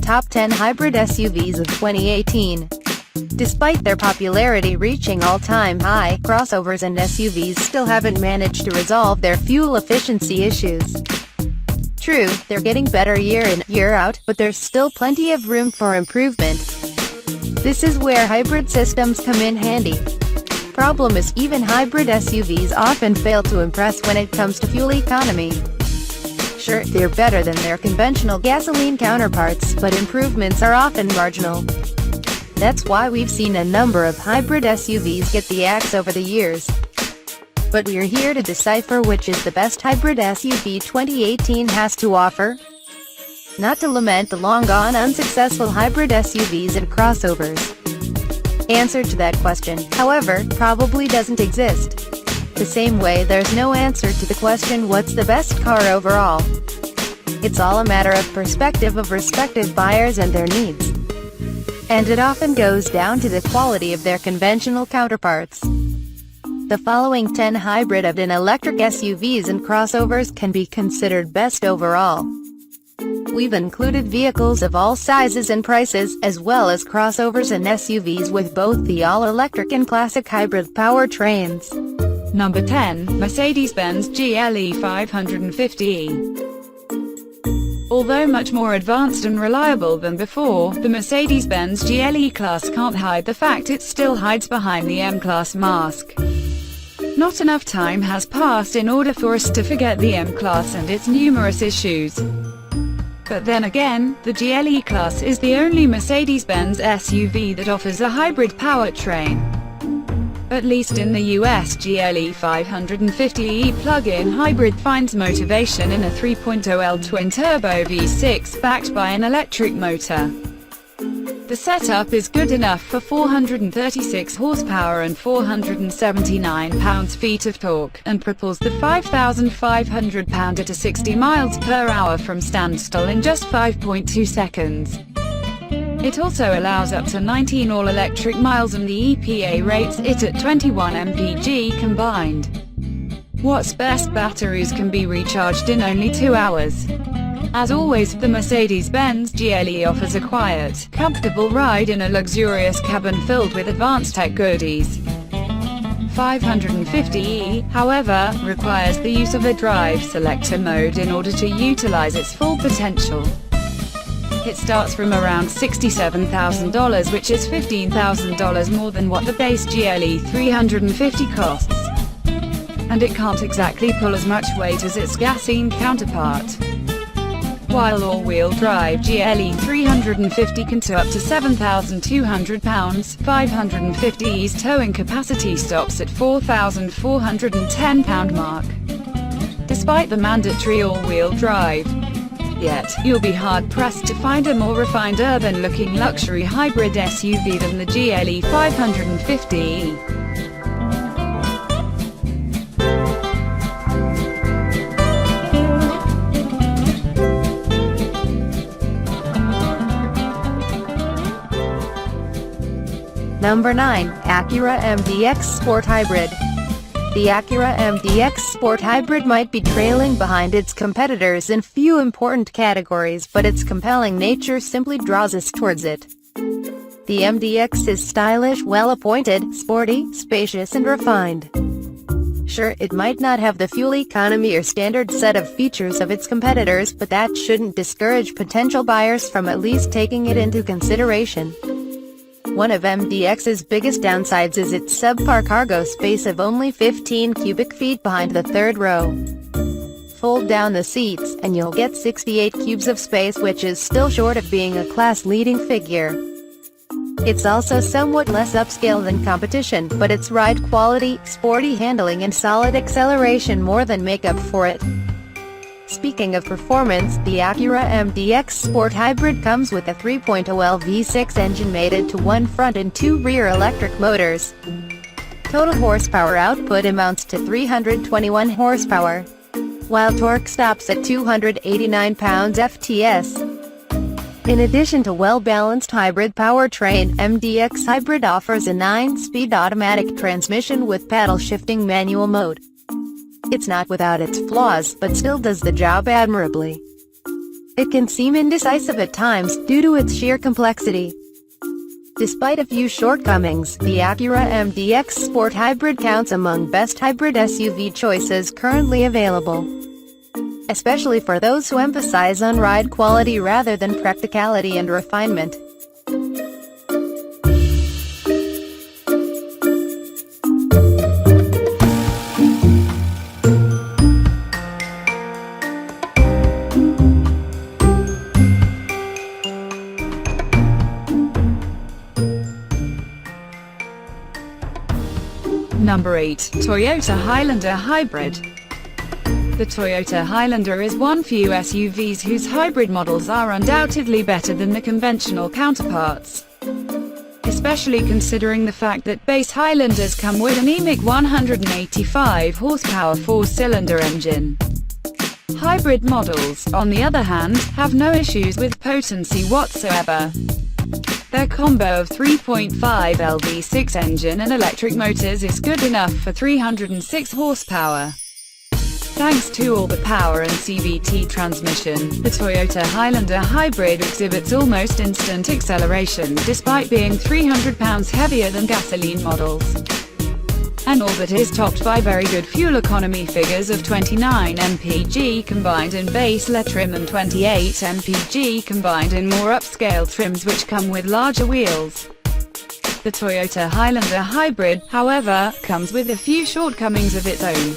Top 10 Hybrid SUVs of 2018. Despite their popularity reaching all-time high, crossovers and SUVs still haven't managed to resolve their fuel efficiency issues. True, they're getting better year in, year out, but there's still plenty of room for improvement. This is where hybrid systems come in handy. Problem is, even hybrid SUVs often fail to impress when it comes to fuel economy. Sure, they're better than their conventional gasoline counterparts, but improvements are often marginal. That's why we've seen a number of hybrid SUVs get the axe over the years. But we're here to decipher which is the best hybrid SUV 2018 has to offer. Not to lament the long-gone unsuccessful hybrid SUVs and crossovers. Answer to that question, however, probably doesn't exist. The same way there's no answer to the question what's the best car overall. It's all a matter of perspective of respective buyers and their needs. And it often goes down to the quality of their conventional counterparts. The following 10 hybrid and electric SUVs and crossovers can be considered best overall. We've included vehicles of all sizes and prices, as well as crossovers and SUVs with both the all-electric and classic hybrid powertrains. Number 10, Mercedes-Benz GLE 550e. Although much more advanced and reliable than before, the Mercedes-Benz GLE class can't hide the fact it still hides behind the M-Class mask. Not enough time has passed in order for us to forget the M-Class and its numerous issues. But then again, the GLE class is the only Mercedes-Benz SUV that offers a hybrid powertrain. At least in the US, GLE 550e plug-in hybrid finds motivation in a 3.0L twin-turbo V6 backed by an electric motor. The setup is good enough for 436 horsepower and 479 pounds-feet of torque, and propels the 5,500 pounder to 60 miles per hour from standstill in just 5.2 seconds. It also allows up to 19 all-electric miles and the EPA rates it at 21 mpg combined. What's best, batteries can be recharged in only 2 hours. As always, the Mercedes-Benz GLE offers a quiet, comfortable ride in a luxurious cabin filled with advanced tech goodies. 550e, however, requires the use of a drive selector mode in order to utilize its full potential. It starts from around $67,000, which is $15,000 more than what the base GLE 350 costs. And it can't exactly pull as much weight as its gasoline counterpart. While all-wheel drive GLE 350 can tow up to 7,200 pounds, 550e's towing capacity stops at 4,410 pound mark. Despite the mandatory all-wheel drive, yet, you'll be hard-pressed to find a more refined urban-looking luxury hybrid SUV than the GLE 550e. Number 9, Acura MDX Sport Hybrid. The Acura MDX Sport Hybrid might be trailing behind its competitors in few important categories, but its compelling nature simply draws us towards it. The MDX is stylish, well-appointed, sporty, spacious and refined. Sure, it might not have the fuel economy or standard set of features of its competitors, but that shouldn't discourage potential buyers from at least taking it into consideration. One of MDX's biggest downsides is its subpar cargo space of only 15 cubic feet behind the third row. Fold down the seats, and you'll get 68 cubes of space, which is still short of being a class-leading figure. It's also somewhat less upscale than competition, but its ride quality, sporty handling and solid acceleration more than make up for it. Speaking of performance, the Acura MDX Sport Hybrid comes with a 3.0L V6 engine mated to one front and 2 rear electric motors. Total horsepower output amounts to 321 horsepower, while torque stops at 289 pounds-ft. In addition to well-balanced hybrid powertrain, MDX Hybrid offers a 9-speed automatic transmission with paddle-shifting manual mode. It's not without its flaws, but still does the job admirably. It can seem indecisive at times, due to its sheer complexity. Despite a few shortcomings, the Acura MDX Sport Hybrid counts among best hybrid SUV choices currently available, especially for those who emphasize on ride quality rather than practicality and refinement. Number 8. Toyota Highlander Hybrid. The Toyota Highlander is one few SUVs whose hybrid models are undoubtedly better than the conventional counterparts, especially considering the fact that base Highlanders come with an anemic 185 horsepower four-cylinder engine. Hybrid models, on the other hand, have no issues with potency whatsoever. Their combo of 3.5 LV6 engine and electric motors is good enough for 306 horsepower. Thanks to all the power and CVT transmission, the Toyota Highlander Hybrid exhibits almost instant acceleration despite being 300 pounds heavier than gasoline models. And all that is topped by very good fuel economy figures of 29 mpg combined in base Le trim and 28 mpg combined in more upscale trims which come with larger wheels. The Toyota Highlander Hybrid, however, comes with a few shortcomings of its own.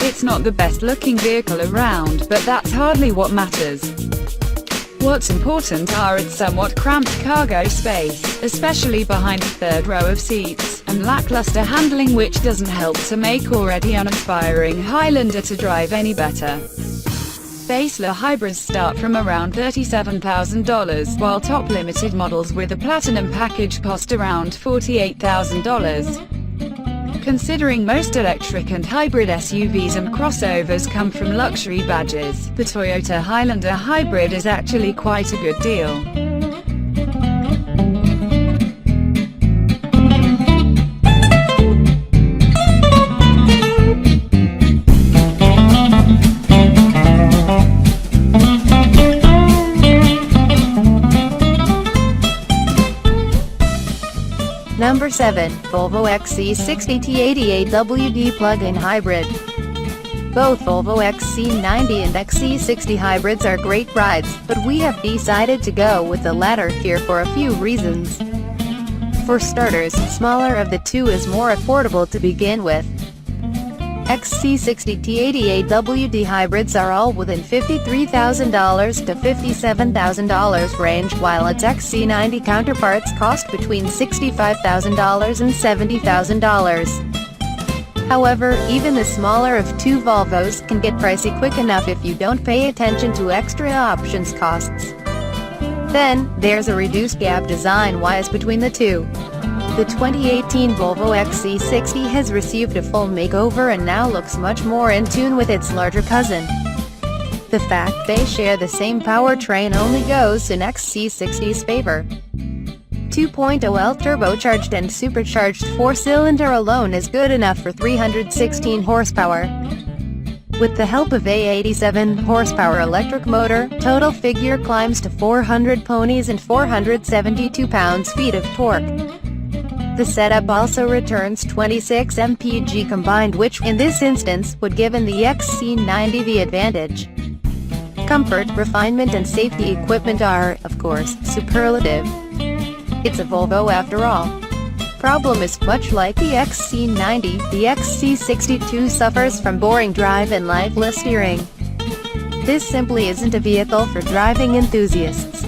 It's not the best looking vehicle around, but that's hardly what matters. What's important are its somewhat cramped cargo space, especially behind the third row of seats, and lackluster handling which doesn't help to make already uninspiring Highlander to drive any better. Base Le hybrids start from around $37,000, while top limited models with a platinum package cost around $48,000. Considering most electric and hybrid SUVs and crossovers come from luxury badges, the Toyota Highlander Hybrid is actually quite a good deal. Number 7. Volvo XC60 T88WD Plug-in Hybrid. Both Volvo XC90 and XC60 hybrids are great rides, but we have decided to go with the latter here for a few reasons. For starters, smaller of the two is more affordable to begin with. XC60 T88WD hybrids are all within $53,000 to $57,000 range, while its XC90 counterparts cost between $65,000 and $70,000. However, even the smaller of two Volvos can get pricey quick enough if you don't pay attention to extra options costs. Then, there's a reduced gap design-wise between the two. The 2018 Volvo XC60 has received a full makeover and now looks much more in tune with its larger cousin. The fact they share the same powertrain only goes in XC60's favor. 2.0L turbocharged and supercharged four-cylinder alone is good enough for 316 horsepower. With the help of a 87 horsepower electric motor, total figure climbs to 400 ponies and 472 pounds-feet of torque. The setup also returns 26 mpg combined, which, in this instance, would give the XC90 the advantage. Comfort, refinement and safety equipment are, of course, superlative. It's a Volvo after all. Problem is, much like the XC90, the XC60 suffers from boring drive and lifeless steering. This simply isn't a vehicle for driving enthusiasts.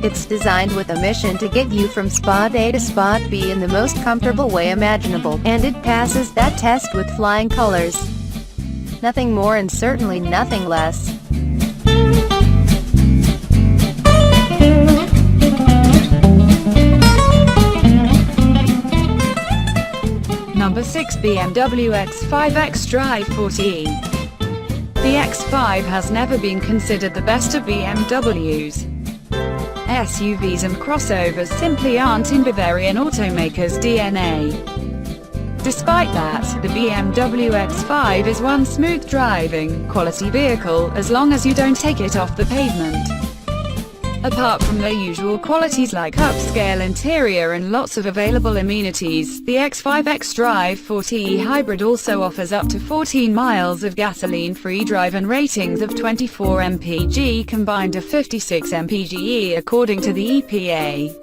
It's designed with a mission to get you from spot A to spot B in the most comfortable way imaginable, and it passes that test with flying colors. Nothing more and certainly nothing less. Number 6. BMW X5 xDrive 40e. The X5 has never been considered the best of BMWs. SUVs and crossovers simply aren't in Bavarian automakers' DNA. Despite that, the BMW X5 is one smooth driving, quality vehicle, as long as you don't take it off the pavement. Apart from their usual qualities like upscale interior and lots of available amenities, the X5 xDrive 4T Hybrid also offers up to 14 miles of gasoline-free drive and ratings of 24 mpg combined to 56 mpge according to the EPA.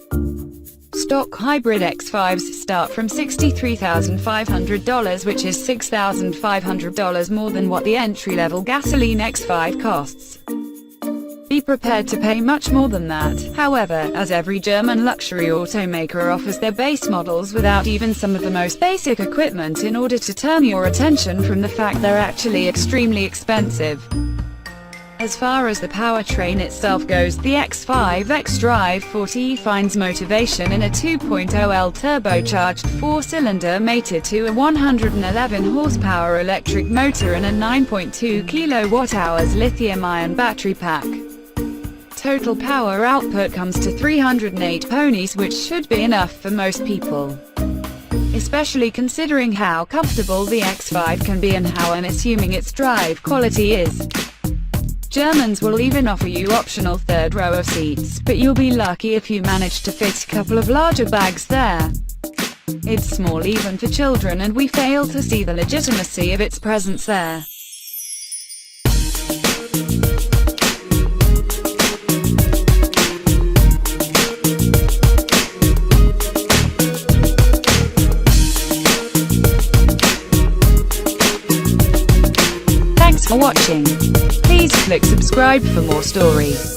Stock hybrid X5s start from $63,500, which is $6,500 more than what the entry-level gasoline X5 costs. Be prepared to pay much more than that, however, as every German luxury automaker offers their base models without even some of the most basic equipment in order to turn your attention from the fact they're actually extremely expensive. As far as the powertrain itself goes, the X5 xDrive 4T finds motivation in a 2.0L turbocharged 4-cylinder mated to a 111 horsepower electric motor and a 9.2 kWh lithium-ion battery pack. Total power output comes to 308 ponies, which should be enough for most people. Especially considering how comfortable the X5 can be and how unassuming its drive quality is. Germans will even offer you optional third row of seats, but you'll be lucky if you manage to fit a couple of larger bags there. It's small even for children, and we fail to see the legitimacy of its presence there. Thanks for watching. Please click subscribe for more stories.